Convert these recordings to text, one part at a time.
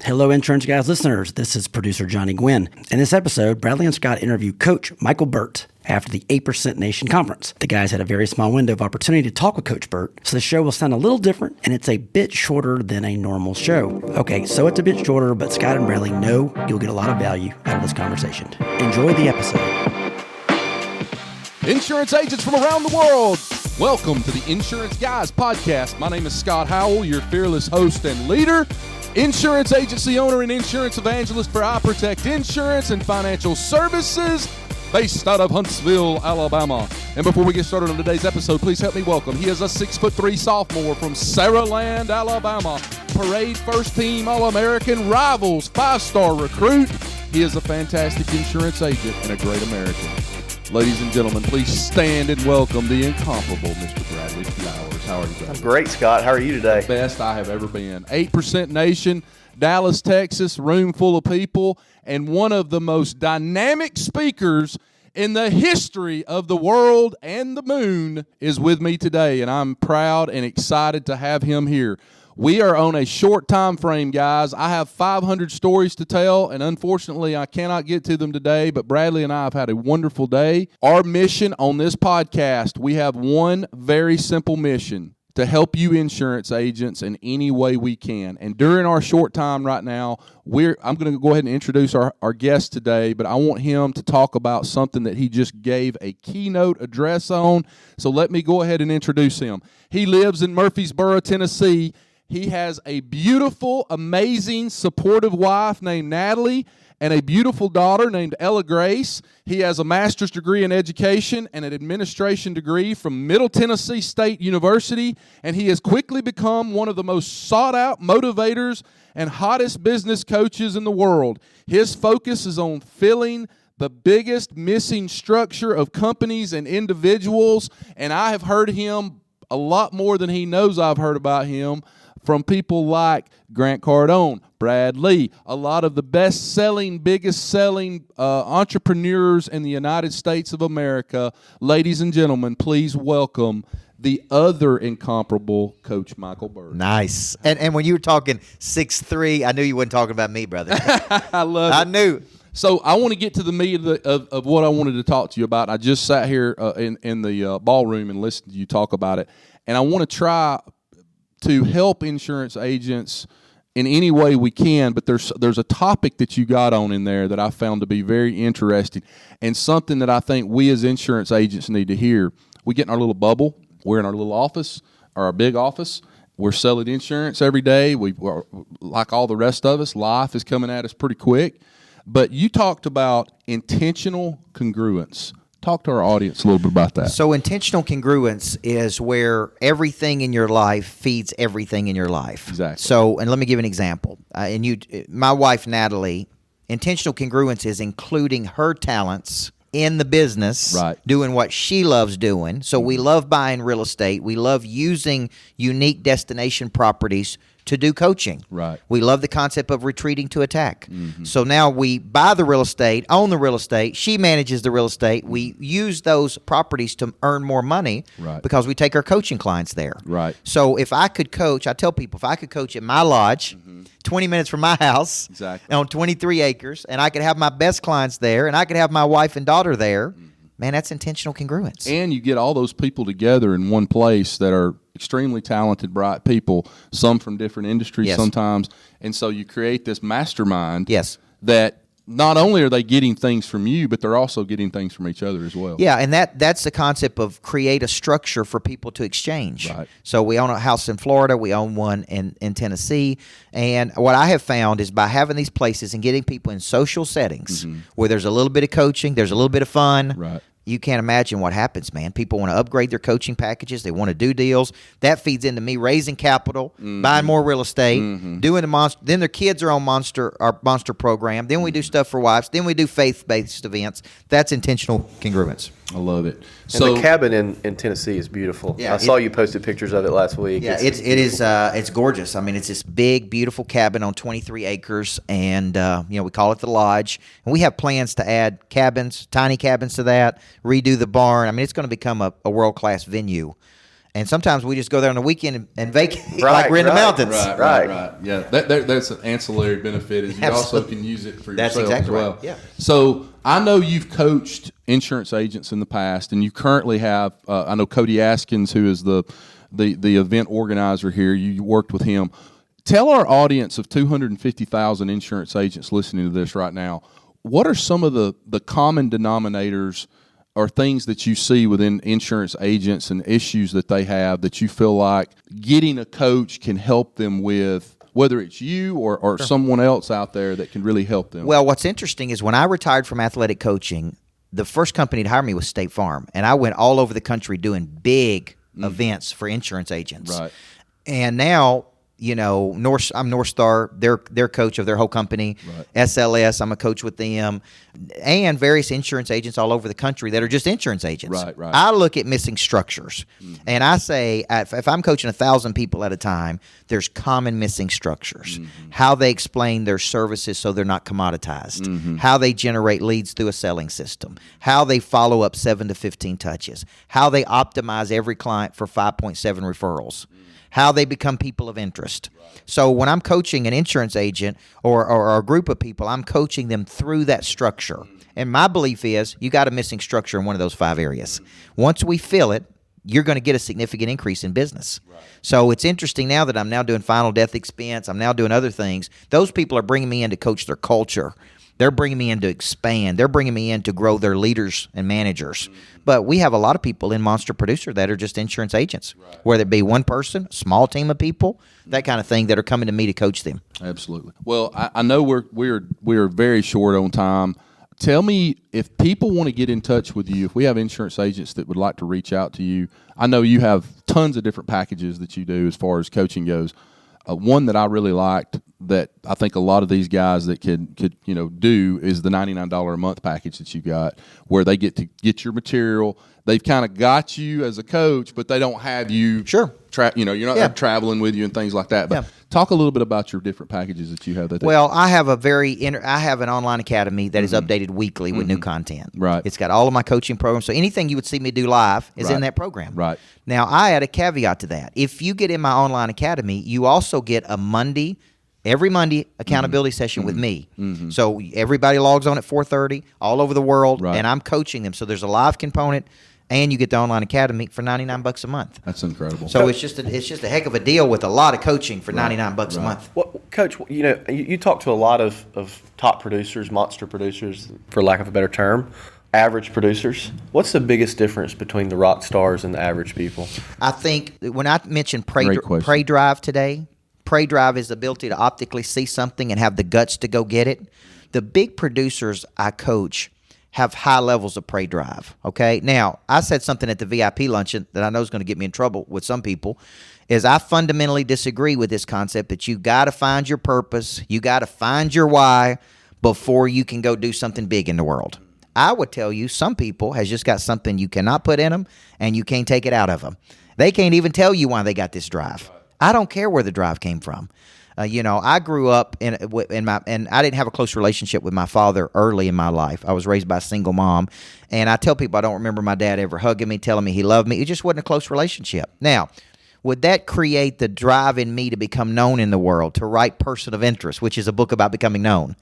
Hello, Insurance Guys listeners. This is producer Johnny Gwynn. In this episode, Bradley and Scott interview Coach Michael Burt after the 8% Nation Conference. The guys had a very small window of opportunity to talk with Coach Burt, so the show will sound a little different, and it's a bit shorter than a normal show. Okay, so it's a bit shorter, but Scott and Bradley know you'll get a lot of value out of this conversation. Enjoy the episode. Insurance agents from around the world, welcome to the Insurance Guys podcast. My name is Scott Howell, your fearless host and leader, insurance agency owner and insurance evangelist for I Protect Insurance and Financial Services, based out of Huntsville, Alabama. And before we get started on today's episode, please help me welcome. He is a 6'3" sophomore from Saraland, Alabama. Parade first team All-American, Rivals 5-star recruit. He is a fantastic insurance agent and a great American. Ladies and gentlemen, please stand and welcome the incomparable Mr. Bradley Flowers. How are you, Bradley? I'm great, Scott. How are you today? The best I have ever been. 8% Nation, Dallas, Texas, room full of people, and one of the most dynamic speakers in the history of the world and the moon is with me today, and I'm proud and excited to have him here. We are on a short time frame, guys. I have 500 stories to tell, and unfortunately, I cannot get to them today, but Bradley and I have had a wonderful day. Our mission on this podcast, we have one very simple mission: to help you insurance agents in any way we can. And during our short time right now, I'm going to go ahead and introduce our guest today, but I want him to talk about something that he just gave a keynote address on. So let me go ahead and introduce him. He lives in Murfreesboro, Tennessee. He has a beautiful, amazing, supportive wife named Natalie and a beautiful daughter named Ella Grace. He has a master's degree in education and an administration degree from Middle Tennessee State University, and he has quickly become one of the most sought-out motivators and hottest business coaches in the world. His focus is on filling the biggest missing structure of companies and individuals, and I have heard him a lot more than he knows I've heard about him from people like Grant Cardone, Brad Lee, a lot of the best-selling, biggest-selling entrepreneurs in the United States of America. Ladies and gentlemen, please welcome the other incomparable Coach Michael Burt. Nice. And when you were talking 6'3", I knew you weren't talking about me, brother. I love it. I knew. So I want to get to the meat of what I wanted to talk to you about. I just sat here in the ballroom and listened to you talk about it, and I want to try to help insurance agents in any way we can, but there's a topic that you got on in there that I found to be very interesting and something that I think we as insurance agents need to hear. We get in our little bubble. We're in our little office, or our big office. We're selling insurance every day. We're, like all the rest of us, life is coming at us pretty quick. But you talked about intentional congruence. Talk to our audience a little bit about that. So intentional congruence is where everything in your life feeds everything in your life. Exactly. So, and let me give an example. My wife, Natalie, intentional congruence is including her talents in the business, right, doing what she loves doing. So we love buying real estate. We love using unique destination properties to do coaching. Right. We love the concept of retreating to attack. Mm-hmm. So now we buy the real estate, own the real estate. She manages the real estate. We use those properties to earn more money, right, because we take our coaching clients there. Right. So if I could coach, I tell people, if I could coach at my lodge, mm-hmm, 20 minutes from my house, exactly, on 23 acres, and I could have my best clients there, and I could have my wife and daughter there, mm-hmm, man, that's intentional congruence. And you get all those people together in one place that are extremely talented, bright people, some from different industries, yes, sometimes. And so you create this mastermind, yes, that not only are they getting things from you, but they're also getting things from each other as well. Yeah, and that's the concept of create a structure for people to exchange. Right. So we own a house in Florida. We own one in Tennessee. And what I have found is by having these places and getting people in social settings, mm-hmm, where there's a little bit of coaching, there's a little bit of fun, right, you can't imagine what happens, man. People want to upgrade their coaching packages. They want to do deals. That feeds into me raising capital, mm-hmm, buying more real estate, mm-hmm, doing the monster. Then their kids are on our monster program. Then we do stuff for wives. Then we do faith-based events. That's intentional congruence. I love it. And the cabin in Tennessee is beautiful. Yeah, I saw you posted pictures of it last week. Yeah, it's gorgeous. I mean, it's this big, beautiful cabin on 23 acres, and we call it the Lodge. And we have plans to add cabins, tiny cabins to that, redo the barn. I mean, it's going to become a world-class venue. And sometimes we just go there on the weekend and vacate like we're in the mountains. Right. Yeah, that's an ancillary benefit. Is you also can use it for yourself exactly as well. Right. Yeah. So I know you've coached insurance agents in the past, and you currently have. I know Cody Askins, who is the event organizer here. You worked with him. Tell our audience of 250,000 insurance agents listening to this right now, what are some of the common denominators or things that you see within insurance agents and issues that they have that you feel like getting a coach can help them with, whether it's you or someone else out there that can really help them? Well, what's interesting is when I retired from athletic coaching, the first company to hire me was State Farm, and I went all over the country doing big events for insurance agents. Right. And now, I'm North Star, their coach of their whole company. Right. SLS, I'm a coach with them, and various insurance agents all over the country that are just insurance agents. Right. I look at missing structures, and I say if I'm coaching 1,000 people at a time, there's common missing structures. How they explain their services so they're not commoditized. How they generate leads through a selling system. How they follow up 7 to 15 touches. How they optimize every client for 5.7 referrals. How they become people of interest. So when I'm coaching an insurance agent or a group of people, I'm coaching them through that structure. And my belief is you got a missing structure in one of those 5 areas. Once we fill it, you're going to get a significant increase in business. So it's interesting now that I'm now doing final death expense. I'm now doing other things. Those people are bringing me in to coach their culture. They're bringing me in to expand. They're bringing me in to grow their leaders and managers. But we have a lot of people in Monster Producer that are just insurance agents, whether it be one person, small team of people, that kind of thing, that are coming to me to coach them. Absolutely. Well, I know we're very short on time. Tell me, if people want to get in touch with you, if we have insurance agents that would like to reach out to you, I know you have tons of different packages that you do as far as coaching goes. One that I really liked that I think a lot of these guys that could do is the $99 a month package that you got, where they get to get your material. They've kind of got you as a coach, but they don't have you. Sure. You're not traveling with you and things like that. But talk a little bit about your different packages that you have. Well, I have I have an online academy that is updated weekly with new content. Right. It's got all of my coaching programs. So anything you would see me do live is in that program. Right. Now, I add a caveat to that. If you get in my online academy, you also get every Monday accountability session with me. So everybody logs on at 4:30 all over the world, and I'm coaching them. So there's a live component, and you get the online academy for $99 a month. That's incredible. So it's just a heck of a deal with a lot of coaching for $99 a month. Well, Coach, you talk to a lot of top producers, monster producers, for lack of a better term, average producers. What's the biggest difference between the rock stars and the average people? I think when I mentioned Prey Drive today, Prey Drive is the ability to optically see something and have the guts to go get it. The big producers I coach have high levels of Prey Drive, okay? Now, I said something at the VIP luncheon that I know is going to get me in trouble with some people, is I fundamentally disagree with this concept that you got to find your purpose, you got to find your why before you can go do something big in the world. I would tell you some people has just got something you cannot put in them and you can't take it out of them. They can't even tell you why they got this drive. I don't care where the drive came from. I grew up and I didn't have a close relationship with my father early in my life. I was raised by a single mom, and I tell people I don't remember my dad ever hugging me, telling me he loved me. It just wasn't a close relationship. Now, would that create the drive in me to become known in the world, to write Person of Interest, which is a book about becoming known?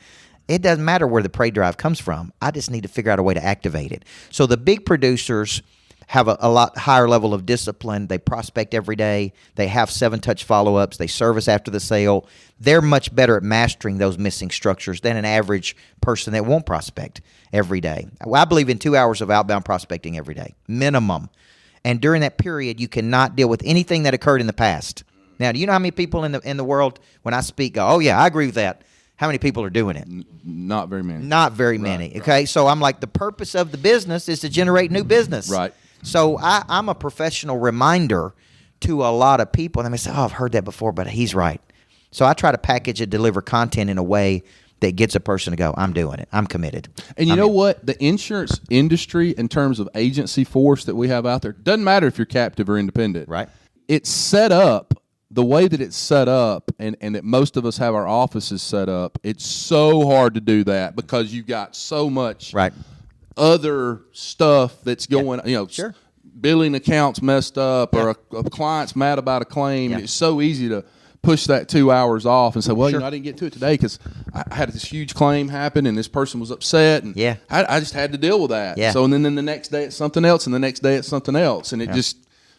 It doesn't matter where the Prey Drive comes from. I just need to figure out a way to activate it. So the big producers have a lot higher level of discipline. They prospect every day. They have 7-touch follow-ups. They service after the sale. They're much better at mastering those missing structures than an average person that won't prospect every day. I believe in 2 hours of outbound prospecting every day, minimum. And during that period, you cannot deal with anything that occurred in the past. Now, do you know how many people in the world, when I speak, go, oh, yeah, I agree with that? How many people are doing it? Not very many. Not very many, okay? So I'm like, the purpose of the business is to generate new business. Right. So I'm a professional reminder to a lot of people. And they may say, oh, I've heard that before, but he's right. So I try to package and deliver content in a way that gets a person to go, I'm doing it. I'm committed. And you know what? The insurance industry, in terms of agency force that we have out there, doesn't matter if you're captive or independent. Right. It's set up, the way that it's set up, and that most of us have our offices set up, it's so hard to do that because you've got so much other stuff that's going, Sure. billing account's messed up or a client's mad about a claim. It's so easy to push that 2 hours off and say, well, I didn't get to it today because I had this huge claim happen and this person was upset. And I just had to deal with that. So, and then the next day it's something else and the next day it's something else. And it just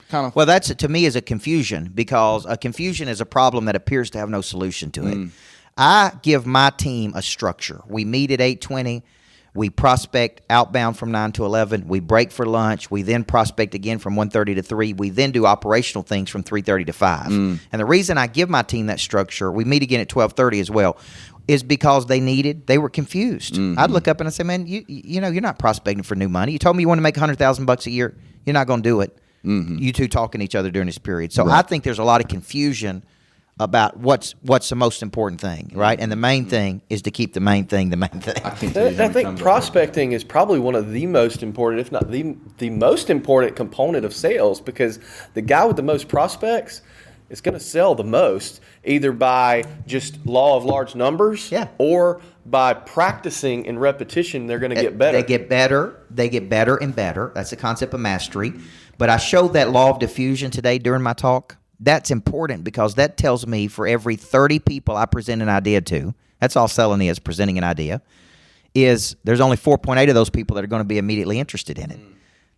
kind of. Well, that's to me is a confusion, because a confusion is a problem that appears to have no solution to it. I give my team a structure. We meet at 8:20. We prospect outbound from 9 to 11. We break for lunch. We then prospect again from 1:30 to 3. We then do operational things from 3:30 to 5. And the reason I give my team that structure, we meet again at 12:30 as well, is because they were confused. I'd look up and I'd say, man, you know, you're not prospecting for new money. You told me you want to make $100,000 a year. You're not going to do it. You two talking to each other during this period. So I think there's a lot of confusion about what's the most important thing, right? And the main thing is to keep the main thing the main thing. I think prospecting is probably one of the most important, if not the most important component of sales, because the guy with the most prospects is going to sell the most, either by just law of large numbers or by practicing and repetition. They're going to get better. They get better and better. That's the concept of mastery. But I showed that law of diffusion today during my talk. That's important because that tells me for every 30 people I present an idea to, that's all selling is, presenting an idea, is there's only 4.8 of those people that are going to be immediately interested in it.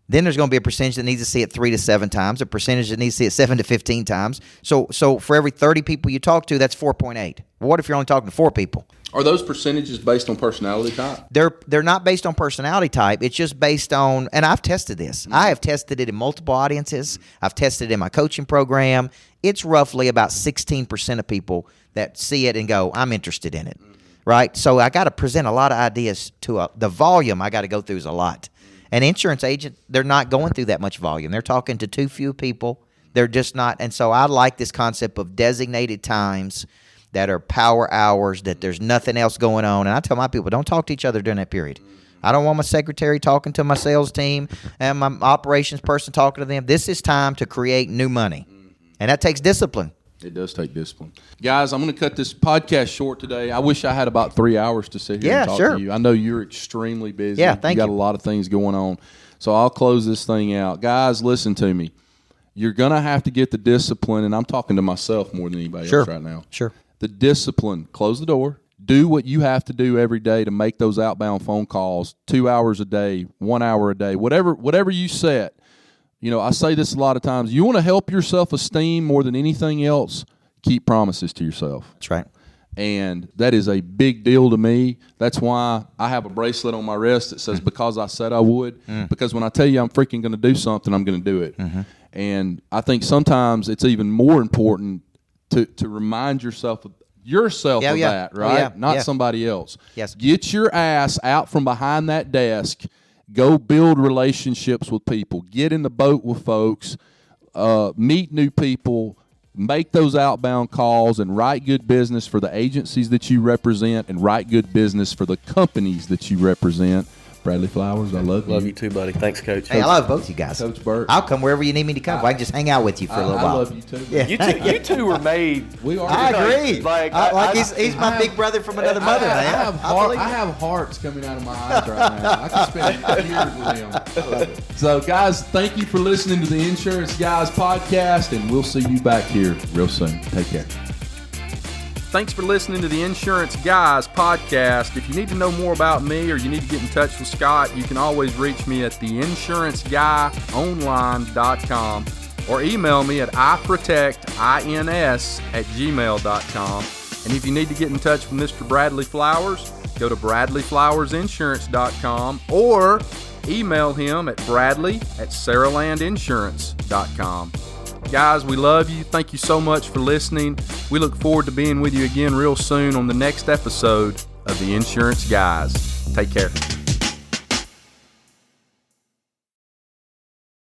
Then there's going to be a percentage that needs to see it 3 to 7 times, a percentage that needs to see it 7 to 15 times. So for every 30 people you talk to, that's 4.8. Well, what if you're only talking to 4 people? Are those percentages based on personality type? They're not based on personality type. It's just based on, and I've tested this. I have tested it in multiple audiences. I've tested it in my coaching program. It's roughly about 16% of people that see it and go, I'm interested in it, right? So I got to present a lot of ideas to the volume I got to go through is a lot. An insurance agent, they're not going through that much volume. They're talking to too few people. They're just not. And so I like this concept of designated times that are power hours, that there's nothing else going on. And I tell my people, don't talk to each other during that period. I don't want my secretary talking to my sales team and my operations person talking to them. This is time to create new money. And that takes discipline. It does take discipline. Guys, I'm going to cut this podcast short today. I wish I had about 3 hours to sit here and talk to you. I know you're extremely busy. Yeah, thank you. You got a lot of things going on. So I'll close this thing out. Guys, listen to me. You're going to have to get the discipline, and I'm talking to myself more than anybody else right now. Sure. The discipline. Close the door. Do what you have to do every day to make those outbound phone calls 2 hours a day, 1 hour a day, whatever you set. You know, I say this a lot of times. You want to help your self-esteem more than anything else, keep promises to yourself. That's right. And that is a big deal to me. That's why I have a bracelet on my wrist that says, because I said I would. Because when I tell you I'm freaking going to do something, I'm going to do it. And I think sometimes it's even more important to remind yourself of that, right? Not somebody else. Yes. Get your ass out from behind that desk. Go build relationships with people. Get in the boat with folks. Meet new people. Make those outbound calls and write good business for the agencies that you represent and write good business for the companies that you represent. Bradley Flowers, I love you. Love you too, buddy. Thanks, Coach. Hey, I love both you guys. Coach Burt. I'll come wherever you need me to come. I can just hang out with you for a little while. I love you too. Yeah. You two were made. We are. I agree. Like, he's my big brother from another mother, man. I have hearts coming out of my eyes right now. I can spend years with him. So, guys, thank you for listening to the Insurance Guys podcast, and we'll see you back here real soon. Take care. Thanks for listening to the Insurance Guys podcast. If you need to know more about me or you need to get in touch with Scott, you can always reach me at theinsuranceguyonline.com or email me at iprotectins@gmail.com. And if you need to get in touch with Mr. Bradley Flowers, go to bradleyflowersinsurance.com or email him at bradley@saralandinsurance.com. Guys, we love you. Thank you so much for listening. We look forward to being with you again real soon on the next episode of The Insurance Guys. Take care.